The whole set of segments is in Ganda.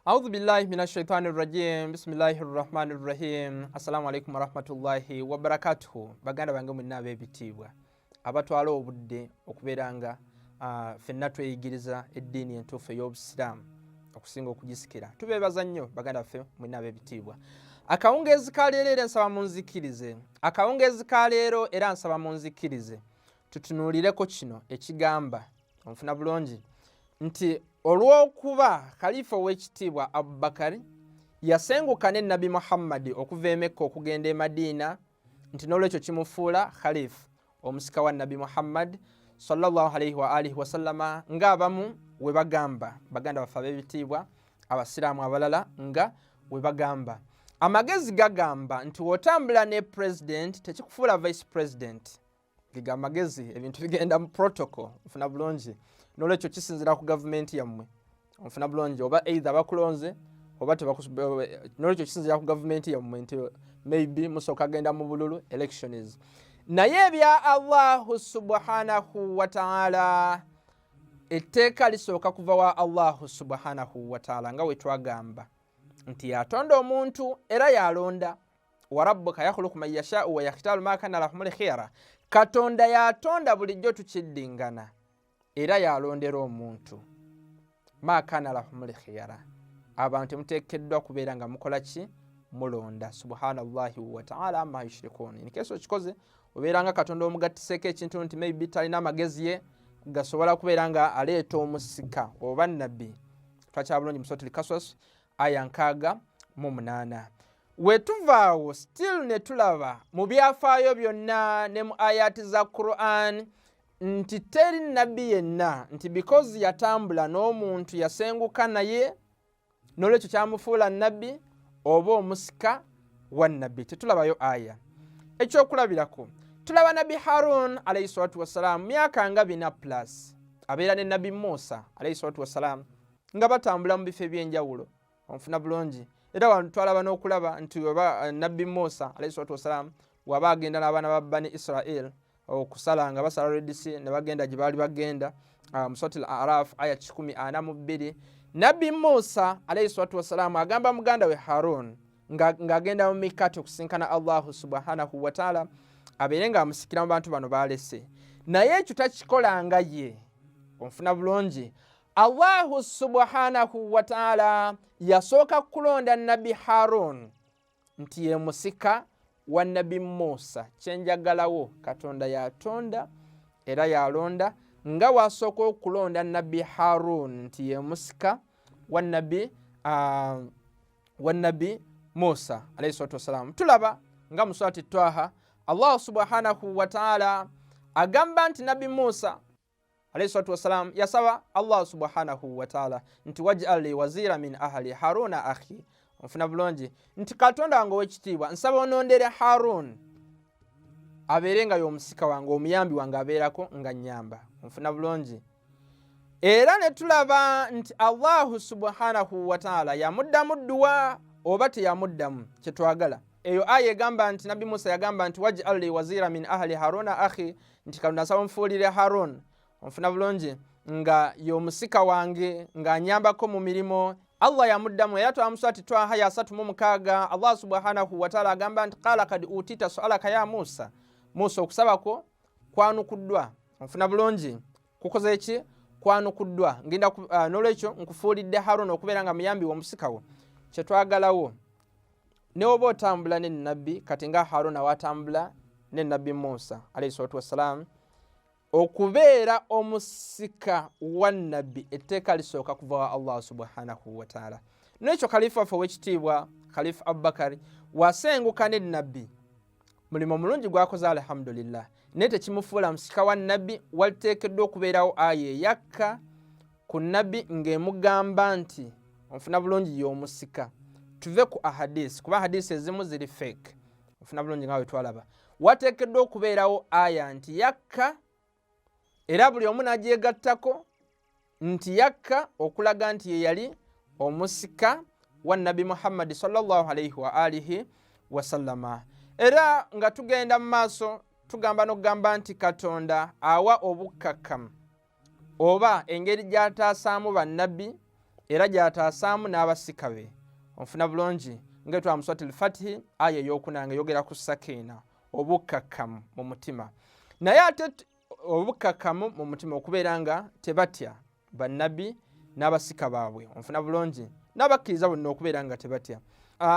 أعوذ بالله من الشيطان الرجيم بسم الله الرحمن الرحيم السلام عليكم ورحمة الله وبركاته baganda bange mwenna ab'ebitiibwa abatwala obudde okubeera nga ffenna tweyigiriza eddiini entuufu ey'obusiraamu okusinga okugisikira tubeebaza nnyo baganda baffe mwenna ab'ebitiibwa akawungeezi ka leero era nsaba munzikirize akawungeezi ka leero era nsaba munzikirize tutunuulireko kino ekigamba onfuna bulungi nti olw'okuba khalifa ow'ekitiibwa Abubakari yasenguka ne Nabbi Muhammad okuva e Mekka okugenda e Madiina nti n'olwekyo kimufuula khalifa omusika wa Nabbi Muhammad sallallahu alayhi wa alihi wasallama ng'abamu we bagamba baganda baffe ab'ebitiibwa abasiraamu abalala nga we bagamba amagezi gagamba nti w'otambula ne president tekikufuula vice president giga amagezi ebintu bigenda mu protocol nfuna bulungi n'olwekyo kisinzira ku gavumenti yammwe onfuna bulungi oba either bakulonze oba n'olwekyo kisinzira ku gavumenti yammwe nti maybe musooka agenda mu bululu elections naye ebya Allahu subhanahu wa ta'ala etteeka lisooka kuva wa Allahu subhanahu wa ta'ala nga we twagamba nti yatonda omuntu era yalonda wa rabbuka yakhluqu man yasha'u wa yakhtaaru ma kana lahumul khiyara katonda yatonda bulijjo tukiddingana era yalondera omuntu ma kana lahumul khiyara abantu muteekeddwa kubeera nga mukola ki mulonda subhanallahi wa ta'ala amma yushrikun nikeso kikoze obeera nga katonda omugattiseko ekintu nti maybe talina amagezi ye gasobola kubeera nga aleeta omusika oba nabbi twakyabulungi musotuli kaswas aya 68 wetuvaawo still ne tulaba mu byafaayo byonna ne mu ayati za Quran nti teri nabbi yenna nti because yatambula n'omuntu yasenguka naye n'olwekyo kyamufuula nabbi oba omusika wa nabbi tetulabayo aya ekyokulabirako tulaba Nabbi Harun alayhi salatu wassalam myaka nga 4+ abeera ne Nabbi Musa alayhi salatu wassalam nga batambula mu bifo ebyenjawulo onfuna bulungi era wano twalaba n'okulaba nti oba Nabbi Musa alayhi salatu wassalam waba agenda n'abaana ba Bani Israel okusala nga basala Red Sea ne bagenda gye baali bagenda Musatil Araf aya 142 Nabbi Musa alayhi salatu wassalam agamba muganda we Harun ng'agenda mu mikati okusinkana Allahu subhanahu wa ta'ala abeere nga amusikira mu bantu bano balese naye ekyo takikola nga ye onfuna bulungi Allahu subhanahu wa ta'ala yasooka kulonda Nabbi Harun nti ye musika wa Nabbi Musa kyenjagalawo katonda yatonda era yalonda nga wasooka okulonda Nabbi Harun nti ye musika wa Nabbi Musa alayhi salatu wassalam tulaba nga mu surati Twaha Allah subhanahu wa ta'ala agamba nti Nabbi Musa alayhi salatu wassalam yasaba Allah subhanahu wa ta'ala nti waj'al li wazira min ahli Haruna akhi onfuna bulungi nti katonda wange ow'ekitiibwa nsaba onondere Harun abeere nga y'omusika wange omuyambi wange abeerako nga nnyamba onfuna bulungi era ne tulaba nti Allahu subhanahu wa ta'ala yamuddamu dduwa oba teyamuddamu kyetwagala eyo aya egamba nti Nabbi Musa yagamba nti waj'al li wazira min ahli Haruna akhi nti katonda nsaba mufuulire Harun onfuna bulungi nga y'omusika wange ng'anyambako mu mirimo Allah yamuddamu era twamuswati Twaha ya 36 Allah subhanahu wa ta'ala agamba nti qala kad utita su'alaka ya Musa Musa okusabako kwanukuddwa onfuna bulungi kukoze eki kwanukuddwa ngenda n'olwekyo nkufuulidde Harun okubeera nga muyambi w'omusika wo kyetwagalawo ne oba otambula ne nabbi kati nga Harun watambula ne Nabbi Musa alayhi salatu wassalam okubeera omusika wa nabbi etteeka lisooka kuva wa Allah subhanahu wa ta'ala n'ekyo khalifa waffe ow'ekitiibwa khalifa Abubakari wasenguka ne nabbi mulimo mulungi gwakoze alhamdulillah naye tekimufuula musika wa nabbi waliteekeddwa okubeerawo aya eyakka ku nabbi ng'emugamba nti onfuna bulungi y'omusika tuve ku ahadisi kuba hadisi ezimu ziri fake onfuna bulungi nga we twalaba wateekeddwa okubeerawo aya nti yakka era buli omu n'agyegattako nti yakka okulaga nti ye yali omusika wa Nabbi Muhammad sallallahu alayhi wa alihi wasallama era nga tugenda mu maaso tugamba n'okugamba nti katonda awa obukkakkamu oba engeri gy'ataasaamu bannabbi era gy'ataasaamu n'abasika be. Onfuna bulungi nga twa Muswatil Fatihi aya ey'okunanga yogera ku sakiina obukkakkamu mu mutima. Naye ate obukkakkamu mu mutima okubeera nga tebatya bannabbi n'abasika baabwe. Onfuna bulungi n'abakkiriza bonna okubeera nga tebatya.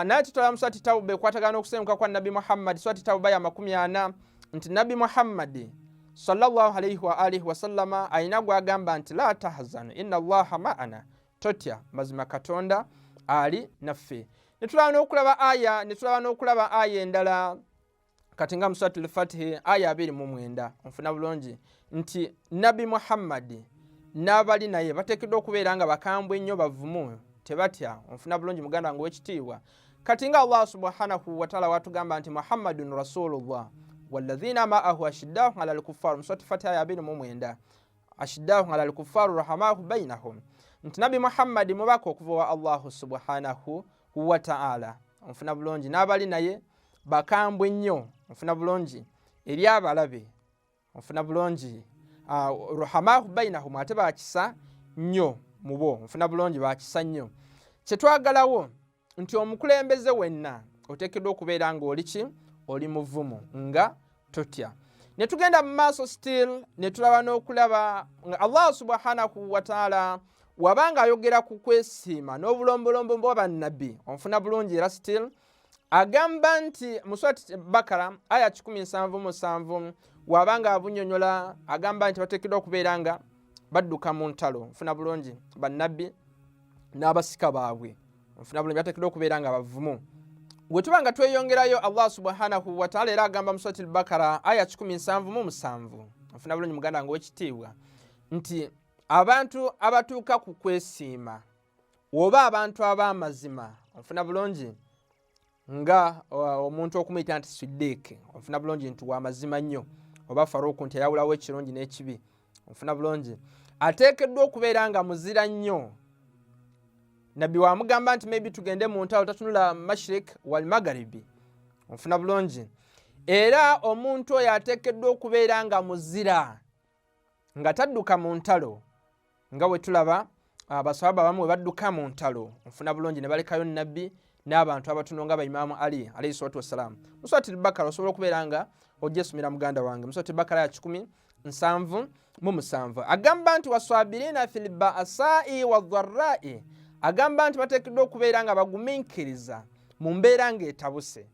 Naye tutwala mu Surati Tawba ekwatagana n'okusenguka kwa Nabbi Muhammad, Surati Tawba ya 40 nti Nabbi Muhammad sallallahu alayhi wa alihi wa sallama ayina gwagamba nti la tahzanu inna Allaha ma'ana, totya mazima Katonda ali naffe. Netulaba n'okulaba aya endala kati nga mu Suratul Fatihi aya 29. Onfuna bulungi nti Nabbi Muhammad n'abali naye bateekeddwa okubeera nga bakambwe ennyo bavumu tebatya. Onfuna bulungi muganda wange w'ekitiibwa. Kati nga Allah subhanahu wa ta'ala watugamba nti Muhammadun Rasulullah walladhina ma'ahu ashiddahu 'ala al-kuffar, mu Suratul Fatihi aya 29. Ashiddahu 'ala al-kuffar rahamahu bainahum, nti Nabbi Muhammad mubaka okuva wa Allah subhanahu wa ta'ala. Onfuna bulungi n'abali naye bakambwe nnyo. Onfuna bulungi eri abalabe. Onfuna bulungi rahamahu bainahum, ate bakisa nnyo mubo. Onfuna bulungi bakisa nnyo. Kyetwagalawo nti omukulembeze wenna oteekeddwa okubeera nga oli muvumu nga totya. Ne tugenda mu maaso still ne tulaba n'okulaba nga Allah subhanahu wa ta'ala wabanga ayogera ku kwesiima n'obulombolombo bw'abannabbi. Onfuna bulungi era still agamba nti mu Surati Bakara aya 177 wabanga abunyonyola agamba nti bateekeddwa okubeera nga badduka mu ntalo. Onfuna bulungi bannabbi n'abasika baabwe. Onfuna bulungi bateekeddwa okubeera nga bavumu. Bwe tuba nga tweyongerayo Allah subhanahu wa ta'ala era agamba mu Surati Bakara aya 177. Onfuna bulungi muganda wange w'ekitiibwa nti abantu abatuuka ku kwesiima oba abantu ab'amazima. Onfuna bulungi nga omuntu okumuyita nti Siddiq. Onfuna bulungi nti w'amazima nnyo, oba Faruku nti ayawulawo ekirungi n'ekibi. Onfuna bulungi ateekeddwa okubeera nga muzira nnyo. Nabbi wamugamba nti maybe tugende mu ntalo tatunula mashrik wal magharibi. Onfuna bulungi era omuntu oyo ateekeddwa okubeera nga muzira nga tadduka mu ntalo nga bwe tulaba abasahaba bamwe badduka mu ntalo. Onfuna bulungi ne balekayo Nabbi n'abantu abatono nga Imam Ali alayhi salatu wassalam. Mu Surati Bakara osobola okubeera nga ojesumira muganda wange mu Surati Bakara ya 17 agamba nti waswabirina fil ba'sa'i wadh-dharra'i, agamba nti bateekeddwa okubeera nga bagumiikiriza mu mbeera ng'etabuse.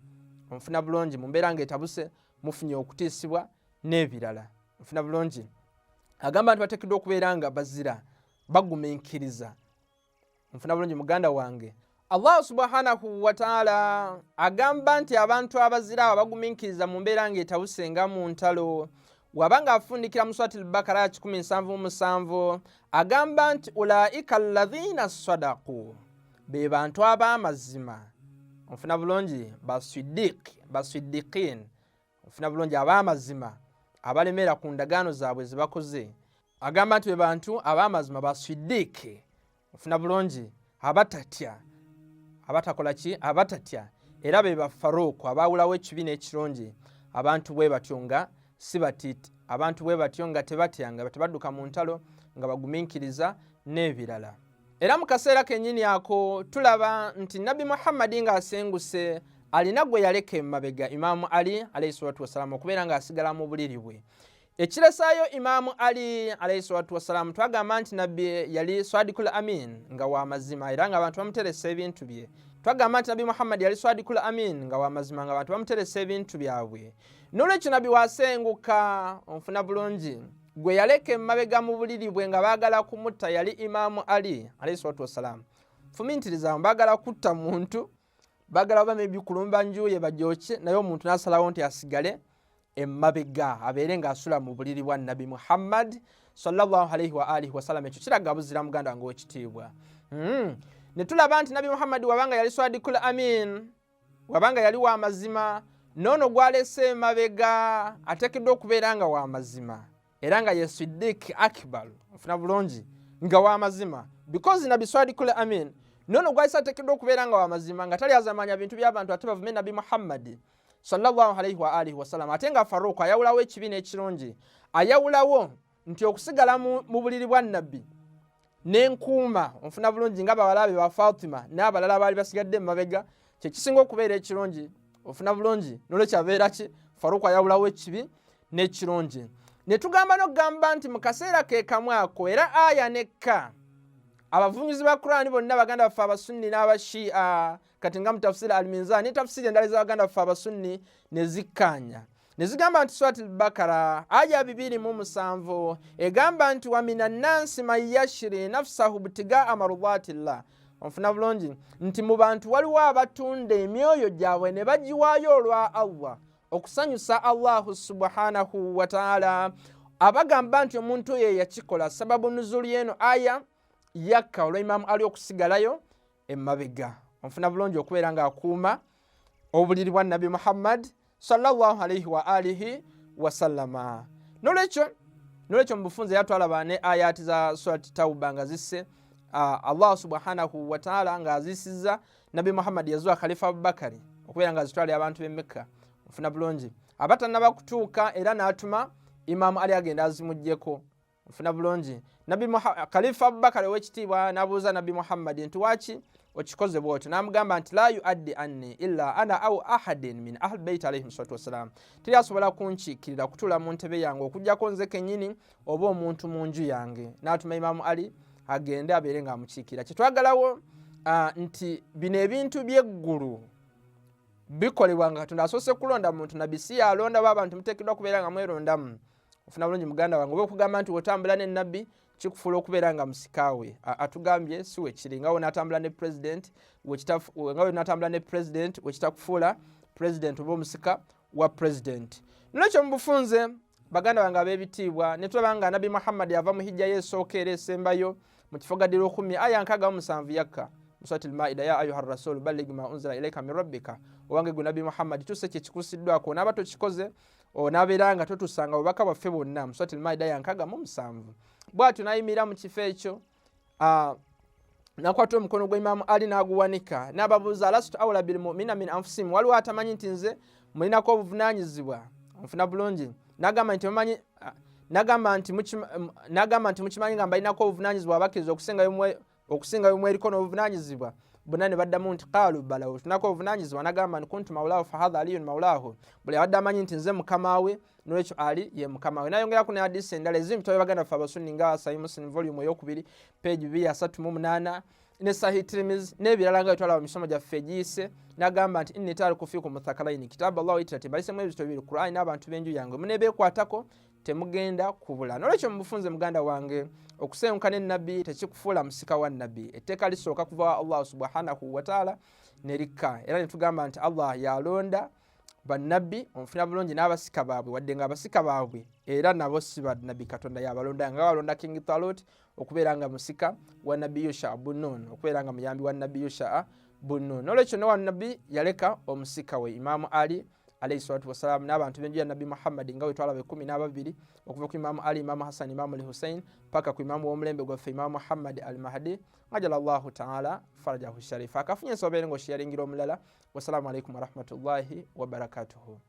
Onfuna bulungi mu mbeera ng'etabuse mufunye okutiisibwa n'ebirala. Onfuna bulungi agamba nti bateekeddwa okubeera nga bazira bagumiikiriza. Onfuna bulungi muganda wange. Allah subhanahu wa ta'ala agamba nti abantu abazira abagumiikiriza mu mbeera ng'etabuse nga mu ntalo wabanga afundikira mu Surati Bakara ya 177 agamba nti ulaika alladhina sadaqu, be bantu ab'amazima. Onfuna bulungi baswiddiqin. Onfuna bulungi ab'amazima abalemera ku ndagaano zaabwe zebakoze. Agamba nti be bantu ab'amazima baswiddiqi. Onfuna bulungi abatatya, abatakola ki, abatatya, era be bafaruuku abawulawo ekibi n'ekirungi. Abantu bwe batyo nga si batiiti, abantu bwe batyo nga tebatya, nga tebadduka mu ntalo, nga bagumiikiriza n'ebirala. Era mu kaseera kennyini ako tulaba nti Nabbi Muhammad ng'asenguse alina gwe yaleka emabega Imam Ali alayhi salatu wassalam okubeera ng'asigala mu buliri bwe. Ekirasaayo Imam Ali alayhi salatu wassalam twagamba nti Nabbi yali Swadikul Amin nga w'amazima era nga abantu bamuteresa ebintu bye. Twagamba nti Nabbi Muhammad yali Swadikul Amin nga w'amazima nga abantu bamuteresa ebintu byabwe. N'olwekyo Nabbi wasenguka, onfuna bulungi, gwe yaleka emabega mu buliri bwe nga baagala kumutta yali Imam Ali alayhi salatu wassalam. Fumintiriza baagala kutta muntu, baagala oba maybe kulumba njuye bajooke, naye omuntu n'asalawo nti asigale emabega abeere ng'asula mu buliri bwa Nabbi Muhammad sallallahu alayhi wa alihi wasallam. Ekyo kiraga buzira muganda wange w'ekitiibwa. Ne tulaba nti Nabbi Muhammad wabanga yali Swadikul Amin, wabanga yali w'amazima, n'ono gwalese emabega ateekeddwa okubeera nga w'amazima era nga ye Siddiq Akbar. Ofuna bulungi nga w'amazima because Nabbi Swadikul Amin, n'ono gwalese ateekeddwa okubeera nga w'amazima nga tali azamanya bintu by'abantu ate bavume Nabbi Muhammad sallallahu alayhi wa alihi wasallam. Ate nga Faruku ayawulawo ekibi n'ekirungi, ayawulawo nti okusigala mu buliri bwa Nabbi n'enkuuma onfuna bulungi nga bawalabe ba Fatima n'abalala baali basigadde mabega kye kisinga okubeera ekirungi ofuna bulungi nolwekyo abeera ki Faruku ayawulawo ekibi n'ekirungi. Ne tugamba n'okugamba nti mu kaseera ke kamu ako era aya nekka abavunyuzi ba Qur'ani bonna baganda baffe abasunni n'abashia kati nga mu tafsiri al-Mizan ne tafsiri endala z'abaganda baffe abasunni ne zikkaanya ne zigamba nti Surat al-Bakara aya 207 egamba nti wa minan nasi man yashri nafsahu ibtigaa mardatillah. Onfuna bulungi nti mu bantu waliwo abatunda emyoyo gyabwe ne bagiwaayo olwa Allah okusanyusa Allahu subhanahu wa ta'ala, abagamba nti omuntu oyo yakikola sababu nuzuli yeno aya yakka olwa Imam Ali okusigalayo emabega. Onfuna bulungi okubeera nga akuuma obuliri bwa Nabbi Muhammad sallallahu alayhi wa alihi wa sallama. Nolwekyo mu bufunze yatwalaba ne ayati za Surat Tauba nga zisse Allah subhanahu wa ta'ala nga azisiza Nabbi Muhammad yazuwa Khalifa Abubakari okubeera nga azitwalira abantu b'e Mekka. Onfuna bulungi abatannaba kutuuka era n'atuma Imam Ali agenda azimuggyeko. Onfuna bulungi Khalifa Abubakari ow'ekitiibwa n'abuuza Nabbi Muhammad nti waki okikoze bw'otyo, n'amugamba nti la yuaddi anni illa ana au ahadin min ahli bait alayhi salatu wassalam, teri asobola kunkiikirira kutuula mu ntebe yange okugyako nze kennyini oba omuntu mu nju yange. N'atuma Imam Ali agende abeere ng'amukiikira. Kyetwagalawo nti bino ebintu by'eggulu bikolebwa nga Katonda asoose kulonda muntu, nabbi si yalondawo abantu muteekeddwa kubeera nga mwerondamu. Ofuna bulungi muganda wange oba okugamba nti otambula ne nabbi kikufuula okubeera nga musikaawe. Atugambye si wekiri nga wonatambula ne president wekitakufuula president oba omusika wa president. Nolwekyo mu bufunze baganda bange ab'ebitiibwa ne tulaba nga Nabbi Muhammad yava mu hijja ye esooka era esembayo mu kifo Gadiro 10 aya 67 yakka mu Surat al-Maida ya ayuha rasul balligh ma unzila ilayka min rabbika, owange gwe Nabbi Muhammad tuse kye kikusiddwako n'aba tokikoze onaabeera nga totusanga obubaka bwaffe bwonna mu Surat al-Maida ya 67. Bw'atyo n'ayimirira mu kifo ekyo nakwata omukono gwa Imam Ali n'aguwanika n'ababuuza alastu awla bil mu'mina min anfusihim, waliwo atamanyi nti nze mulinako obuvunaanyizibwa. Onfuna bulungi n'agamba nti mukimanyi nga mbalinako obuvunaanyizibwa abakkiriza okusingayo mweriko n'obuvunaanyizibwa. Bonna ne baddamu nti qaalu bala, tunako obuvunaanyizibwa. N'agamba nti kuntu mawlaahu fahadha aliyun mawlaahu, buli abadde amanyi nti nze mukama we nolwekyo Ali ye mukama we. N'ayongeraku ne hadisi endala eziri mu kitabo baganda ffe abasunni nga Sahih Muslim volume 2 page 238 ne Sahih Tirmidhi n'ebirala nga bitwala mu misomo gyaffe egiyise. N'agamba nti inni taariku fiikum muthaqalaini kitabu Allah itrati, mbalesemu ebizito bibiri Qur'ani n'abantu b'enju yange muneebeekwatako temugenda kubula. Nolwekyo mu bufunze muganda wange okusenguka ne nabbi tekikufuula musika wa nabbi. Etteeka lisooka kuva Allah subhanahu wa ta'ala ne likka, era ne tugamba nti Allah yalonda bannabbi onfuna bulungi n'abasika baabwe, wadde nga abasika baabwe era nabo si bannabbi. Katonda yabalonda nga walonda King Talut okubeera nga musika wa nabbi Yusha bun Nun, okubeera nga muyambi wa nabbi Yusha bun Nun. Nolwekyo ne wa nabbi yaleka omusika we Imam Ali alayhi salatu wassalam n'abantu b'enju ya Nabbi Muhammad nga wetwala 12 okuva ku Imam Ali, Imam Hassan, Imam Hussein paka ku Imam w'omulembe gwaffe Imam Muhammad al-Mahdi ajala Allahu ta'ala farajahu sharifa. Akafunye ensobeere ng'oshiyaringira omulala. Wassalamu alaikum warahmatullahi wabarakatuhu.